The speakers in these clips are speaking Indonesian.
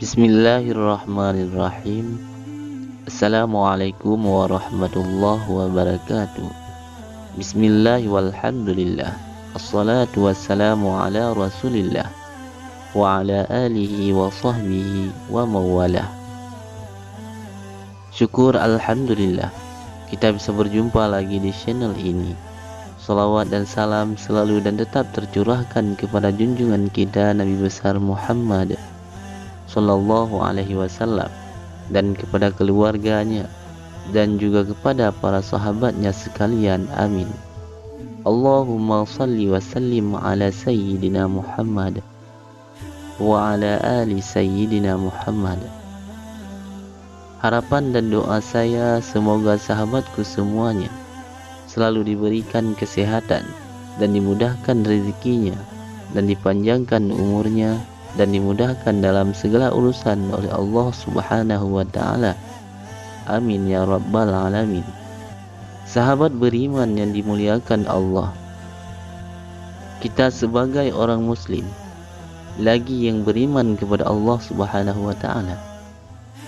Bismillahirrahmanirrahim. Assalamualaikum warahmatullahi wabarakatuh. Bismillah walhamdulillah. Assalatu wassalamu ala rasulillah wa ala alihi wa sahbihi wa mawalah. Syukur alhamdulillah kita bisa berjumpa lagi di channel ini. Salawat dan salam selalu dan tetap tercurahkan kepada junjungan kita Nabi besar Muhammad Sallallahu Alaihi Wasallam, dan kepada keluarganya dan juga kepada para sahabatnya sekalian. Amin. Allahumma salli wa sallim ala sayyidina Muhammad wa ala ali sayyidina Muhammad. Harapan dan doa saya semoga sahabatku semuanya selalu diberikan kesehatan dan dimudahkan rezekinya dan dipanjangkan umurnya dan dimudahkan dalam segala urusan oleh Allah Subhanahu wa ta'ala. Amin ya rabbal alamin. Sahabat beriman yang dimuliakan Allah, kita sebagai orang muslim lagi yang beriman kepada Allah Subhanahu wa ta'ala,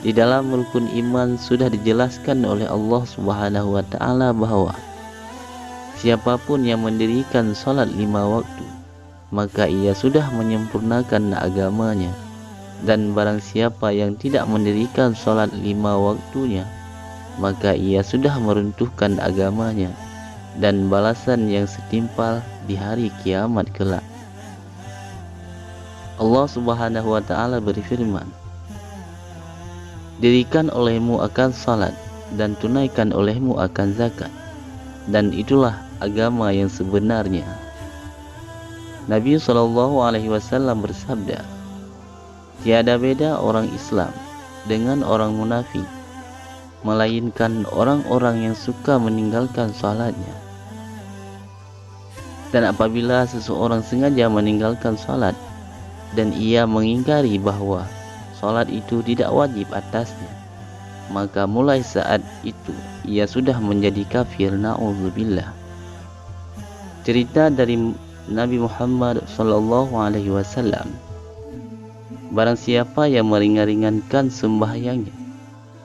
di dalam rukun iman sudah dijelaskan oleh Allah Subhanahu wa ta'ala bahwa siapapun yang mendirikan salat 5 waktu, maka ia sudah menyempurnakan agamanya. Dan barang siapa yang tidak mendirikan salat 5 waktunya, maka ia sudah meruntuhkan agamanya dan balasan yang setimpal di hari kiamat kelak. Allah Subhanahu wa ta'ala berfirman, dirikan olehmu akan salat dan tunaikan olehmu akan zakat, dan itulah agama yang sebenarnya. Nabi Shallallahu Alaihi Wasallam bersabda, tiada beda orang Islam dengan orang munafik, melainkan orang-orang yang suka meninggalkan salatnya. Dan apabila seseorang sengaja meninggalkan salat dan ia mengingkari bahwa salat itu tidak wajib atasnya, maka mulai saat itu ia sudah menjadi kafir. Na'udzubillah. Cerita dari Nabi Muhammad Sallallahu Alaihi Wasallam, barang siapa yang meringan-ringankan sembahyangnya,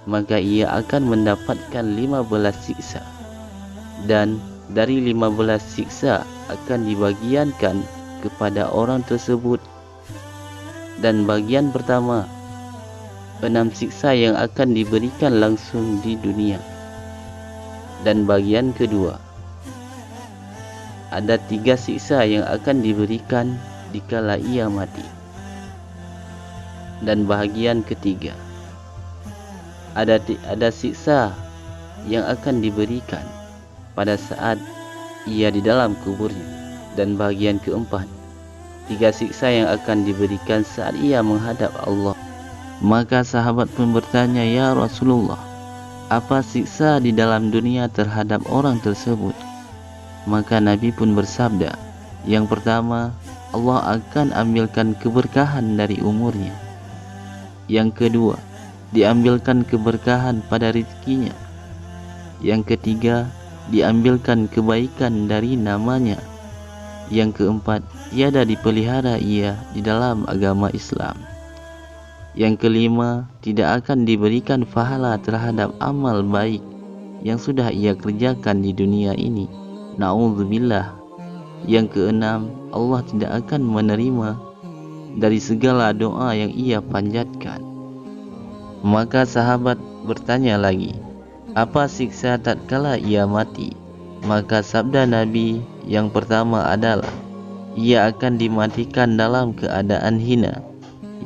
maka ia akan mendapatkan 15 siksa, dan dari 15 siksa akan dibagiankan kepada orang tersebut. Dan bagian pertama, 6 siksa yang akan diberikan langsung di dunia, dan bagian kedua, ada 3 siksa yang akan diberikan dikala ia mati, dan bahagian ketiga, ada siksa yang akan diberikan pada saat ia di dalam kuburnya, dan bahagian keempat, 3 siksa yang akan diberikan saat ia menghadap Allah. Maka sahabat pun bertanya, ya Rasulullah, apa siksa di dalam dunia terhadap orang tersebut? Maka Nabi pun bersabda, yang pertama, Allah akan ambilkan keberkahan dari umurnya. Yang kedua, diambilkan keberkahan pada rezekinya. Yang ketiga, diambilkan kebaikan dari namanya. Yang keempat, tiada dipelihara ia di dalam agama Islam. Yang kelima, tidak akan diberikan pahala terhadap amal baik yang sudah ia kerjakan di dunia ini. Na'udzubillah. Yang keenam, Allah tidak akan menerima dari segala doa yang ia panjatkan. Maka sahabat bertanya lagi, apa siksa tatkala ia mati? Maka sabda Nabi yang pertama adalah, ia akan dimatikan dalam keadaan hina.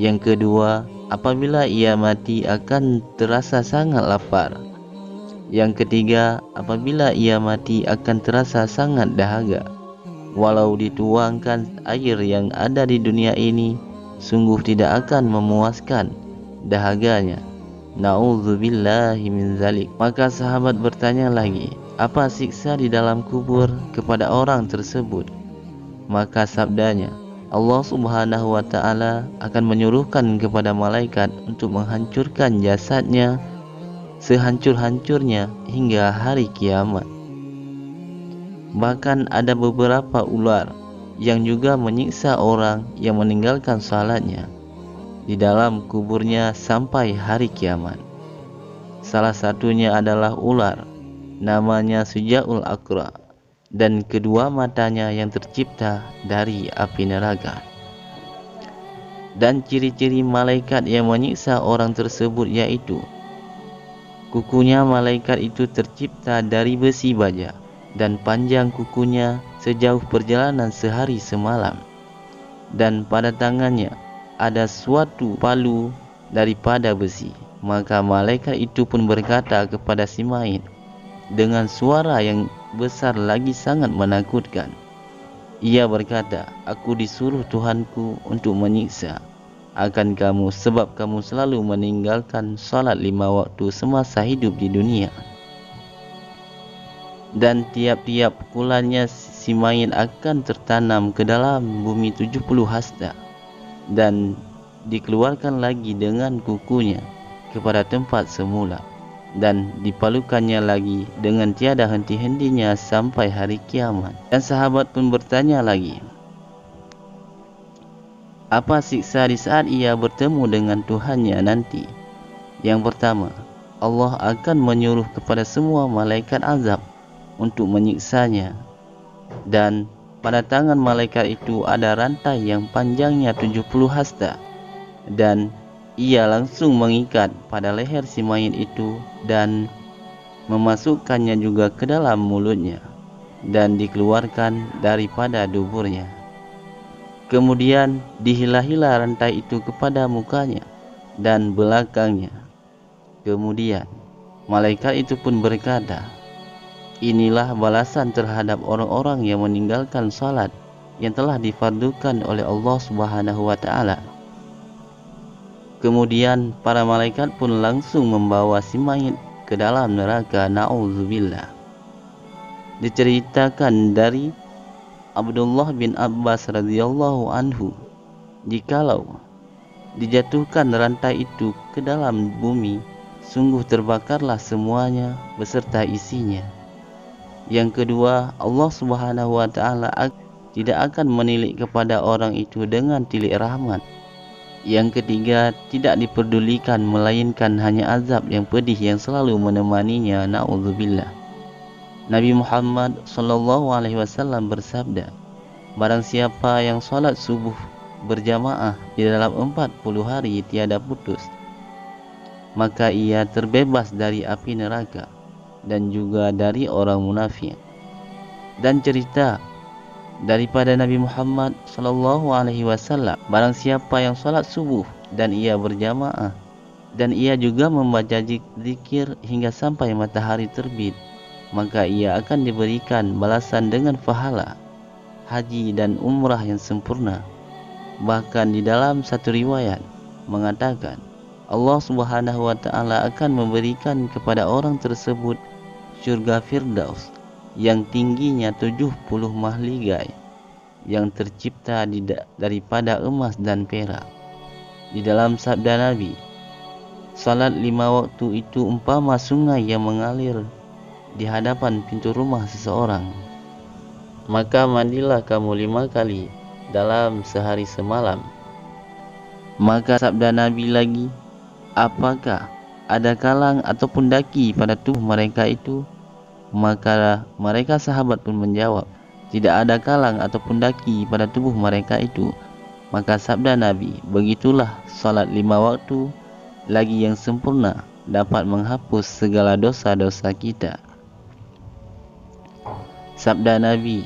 Yang kedua, apabila ia mati akan terasa sangat lapar. Yang ketiga, apabila ia mati akan terasa sangat dahaga. Walau dituangkan air yang ada di dunia ini, sungguh tidak akan memuaskan dahaganya. Na'udzubillahi min zalik. Maka sahabat bertanya lagi, apa siksa di dalam kubur kepada orang tersebut? Maka sabdanya, Allah Subhanahu wa ta'ala akan menyuruhkan kepada malaikat untuk menghancurkan jasadnya sehancur-hancurnya hingga hari kiamat. Bahkan ada beberapa ular yang juga menyiksa orang yang meninggalkan salatnya. di dalam kuburnya sampai hari kiamat. Salah satunya adalah ular, namanya Sujaul Akra, dan kedua matanya yang tercipta dari api neraka. Dan ciri-ciri malaikat yang menyiksa orang tersebut yaitu kukunya malaikat itu tercipta dari besi baja, dan panjang kukunya sejauh perjalanan sehari semalam. Dan pada tangannya ada suatu palu daripada besi. Maka malaikat itu pun berkata kepada si mayit dengan suara yang besar lagi sangat menakutkan. Ia berkata, "Aku disuruh Tuhanku untuk menyiksa akan kamu sebab kamu selalu meninggalkan salat 5 waktu semasa hidup di dunia." Dan tiap-tiap pukulannya si mayit akan tertanam ke dalam bumi 70 hasta dan dikeluarkan lagi dengan kukunya kepada tempat semula, dan dipalukannya lagi dengan tiada henti-hentinya sampai hari kiamat. Dan sahabat pun bertanya lagi, apa siksa di saat ia bertemu dengan Tuhannya nanti? Yang pertama, Allah akan menyuruh kepada semua malaikat azab untuk menyiksanya, dan pada tangan malaikat itu ada rantai yang panjangnya 70 hasta, dan ia langsung mengikat pada leher si mayit itu dan memasukkannya juga ke dalam mulutnya dan dikeluarkan daripada duburnya. Kemudian dihilah-hilah rantai itu kepada mukanya dan belakangnya. Kemudian malaikat itu pun berkata, "Inilah balasan terhadap orang-orang yang meninggalkan salat yang telah difardukan oleh Allah Subhanahu wa taala." Kemudian para malaikat pun langsung membawa si mayit ke dalam neraka, na'udzubillah. Diceritakan dari Abdullah bin Abbas radhiyallahu anhu, jikalau dijatuhkan rantai itu ke dalam bumi, sungguh terbakarlah semuanya beserta isinya. Yang kedua, Allah Subhanahu wa taala tidak akan menilik kepada orang itu dengan tilik rahmat. Yang ketiga, tidak diperdulikan melainkan hanya azab yang pedih yang selalu menemaninya, na'udzubillah. Nabi Muhammad SAW bersabda, barang siapa yang salat subuh berjamaah di dalam 40 hari tiada putus, maka ia terbebas dari api neraka dan juga dari orang munafik. Dan cerita daripada Nabi Muhammad SAW, barang siapa yang salat subuh dan ia berjamaah dan ia juga membaca zikir hingga sampai matahari terbit, maka ia akan diberikan balasan dengan pahala haji dan umrah yang sempurna. Bahkan di dalam satu riwayat mengatakan, Allah Subhanahu wa taala akan memberikan kepada orang tersebut surga Firdaus yang tingginya 70 mahligai yang tercipta daripada emas dan perak. Di dalam sabda Nabi, salat 5 waktu itu umpama sungai yang mengalir di hadapan pintu rumah seseorang. Maka mandilah kamu 5 kali dalam sehari semalam. Maka sabda Nabi lagi, apakah ada kalang ataupun daki pada tubuh mereka itu? Maka mereka sahabat pun menjawab, tidak ada kalang ataupun daki pada tubuh mereka itu. Maka sabda Nabi, begitulah salat 5 waktu lagi yang sempurna dapat menghapus segala dosa-dosa kita. Sabda Nabi,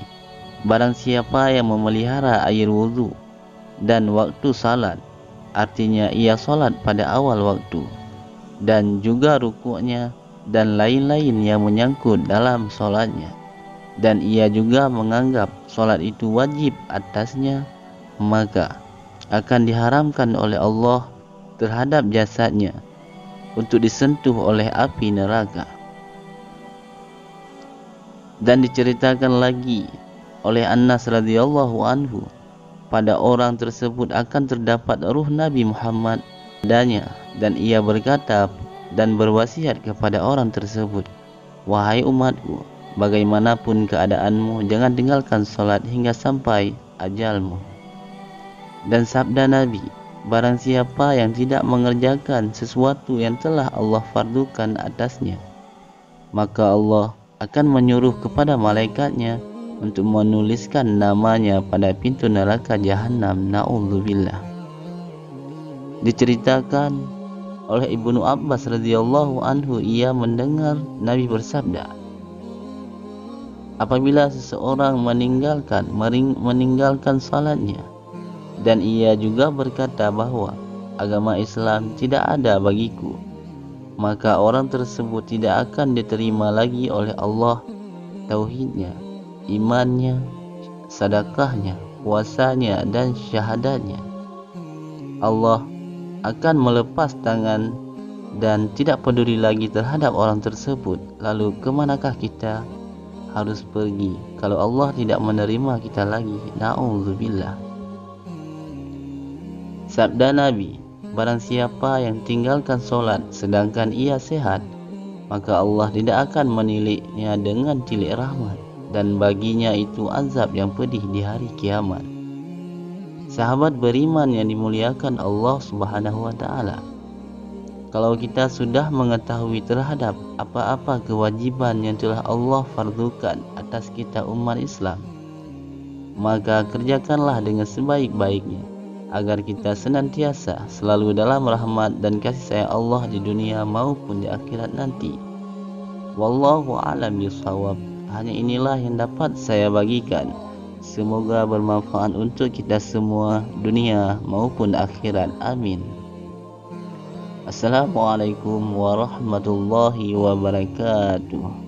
barang siapa yang memelihara air wudu dan waktu salat, artinya ia salat pada awal waktu, dan juga rukuknya dan lain-lain yang menyangkut dalam solatnya, dan ia juga menganggap solat itu wajib atasnya, maka akan diharamkan oleh Allah terhadap jasadnya untuk disentuh oleh api neraka. Dan diceritakan lagi oleh Anas radhiyallahu anhu, pada orang tersebut akan terdapat ruh Nabi Muhammad padanya, dan ia berkata dan berwasiat kepada orang tersebut, wahai umatku, bagaimanapun keadaanmu, jangan tinggalkan salat hingga sampai ajalmu. Dan sabda Nabi, Barang siapa yang tidak mengerjakan sesuatu yang telah Allah fardukan atasnya, maka Allah akan menyuruh kepada malaikatnya untuk menuliskan namanya pada pintu neraka Jahannam. Na'udzubillah. Diceritakan oleh Ibnu Abbas radhiyallahu anhu, ia mendengar Nabi bersabda, apabila seseorang meninggalkan salatnya, dan ia juga berkata bahwa agama Islam tidak ada bagiku, maka orang tersebut tidak akan diterima lagi oleh Allah tauhidnya, imannya, sedekahnya, puasanya, dan syahadatnya. Allah akan melepas tangan dan tidak peduli lagi terhadap orang tersebut. Lalu kemanakah kita harus pergi kalau Allah tidak menerima kita lagi? Na'udzubillah. Sabda Nabi, barang siapa yang tinggalkan solat sedangkan ia sehat, maka Allah tidak akan menilainya dengan tilik rahmat, dan baginya itu azab yang pedih di hari kiamat. Sahabat beriman yang dimuliakan Allah Subhanahu wa ta'ala, kalau kita sudah mengetahui terhadap apa-apa kewajiban yang telah Allah fardukan atas kita umat Islam, maka kerjakanlah dengan sebaik-baiknya agar kita senantiasa selalu dalam rahmat dan kasih sayang Allah di dunia maupun di akhirat nanti. Wallahu a'lam bishawab. Hanya inilah yang dapat saya bagikan. Semoga bermanfaat untuk kita semua, dunia maupun akhirat. Amin. Assalamualaikum warahmatullahi wabarakatuh.